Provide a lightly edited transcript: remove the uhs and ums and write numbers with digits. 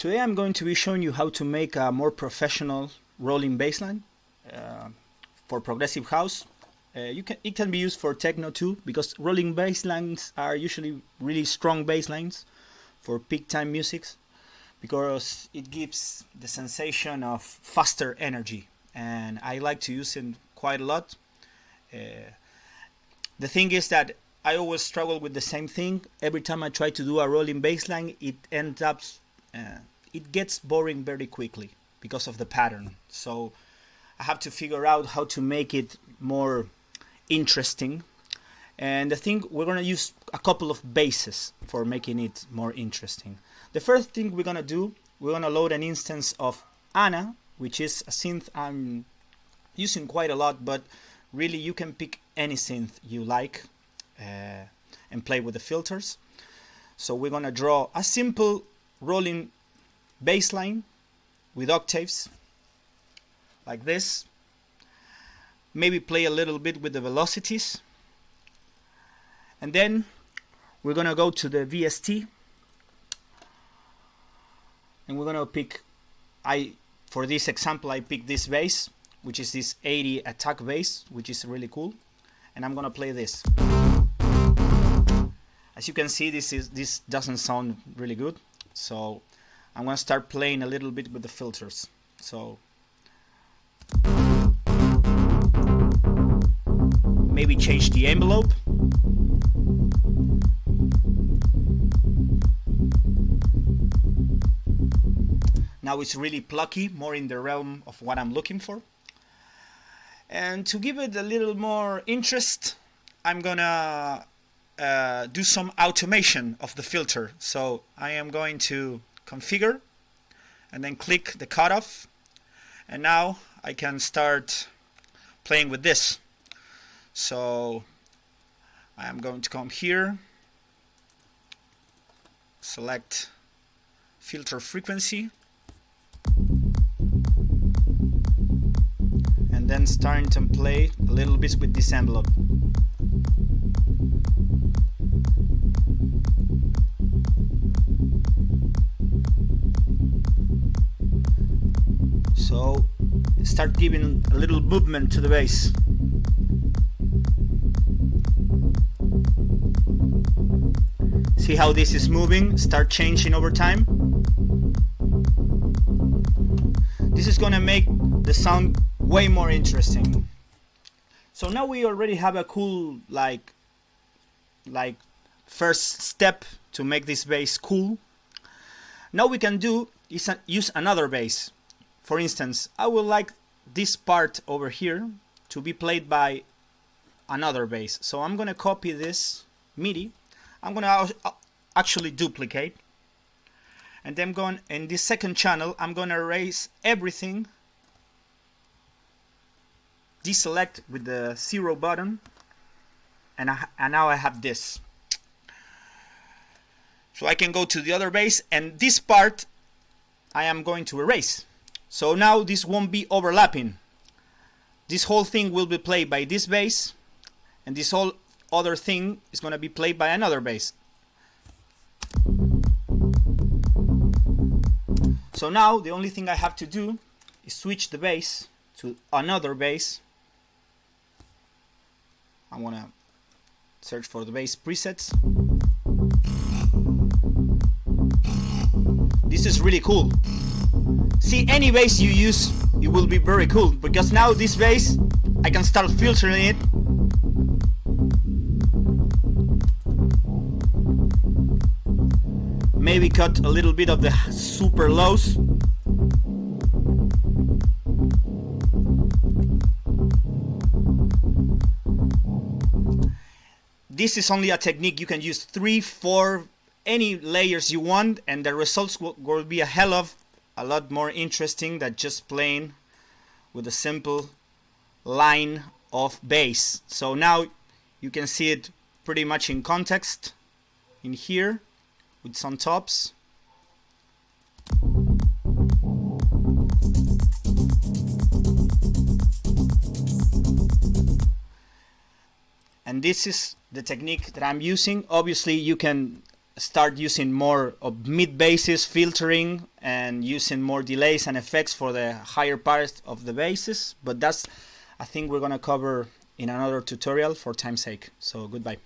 Today I'm going to be showing you how to make a more professional rolling bassline for progressive house. It can be used for techno too, because rolling basslines are usually really strong basslines for peak time music, because it gives the sensation of faster energy, and I like to use it quite a lot. The thing is that I always struggle with the same thing. Every time I try to do a rolling bassline, it gets boring very quickly because of the pattern. So I have to figure out how to make it more interesting. And I think we're going to use a couple of bases for making it more interesting. The first thing we're going to do, we're going to load an instance of Anna, which is a synth I'm using quite a lot, but really you can pick any synth you like and play with the filters. So we're going to draw a simple rolling bassline with octaves like this. Maybe play a little bit with the velocities, and then we're gonna go to the VST and we're gonna pick, for this example I picked this bass, which is this 80 attack bass, which is really cool, and I'm gonna play this. As you can see, this doesn't sound really good, so I'm going to start playing a little bit with the filters. So maybe change the envelope. Now it's really plucky, more in the realm of what I'm looking for. And to give it a little more interest, I'm gonna do some automation of the filter. So I am going to configure and then click the cutoff, and now I can start playing with this. So I am going to come here, select filter frequency, and then starting to play a little bit with this envelope. So start giving a little movement to the bass. See how this is moving? Start changing over time. This is gonna make the sound way more interesting. So now we already have a cool like first step to make this bass cool. Now we can do is use another bass. For instance, I would like this part over here to be played by another bass. So I'm going to copy this MIDI. I'm going to actually duplicate. And then in this second channel, I'm going to erase everything. Deselect with the 0 button. And now I have this. So I can go to the other bass, and this part I am going to erase. So now this won't be overlapping. This whole thing will be played by this bass, and this whole other thing is going to be played by another bass. So now the only thing I have to do is switch the bass to another bass. I want to search for the bass presets. This is really cool. See, any bass you use, it will be very cool, because now this bass, I can start filtering it. Maybe cut a little bit of the super lows. This is only a technique. You can use 3, 4, any layers you want, and the results will be a lot more interesting than just playing with a simple line of bass. So now you can see it pretty much in context in here with some tops. And this is the technique that I'm using. Obviously you can start using more of mid basses filtering and using more delays and effects for the higher parts of the basses, but that's, I think we're gonna cover in another tutorial for time's sake. So goodbye.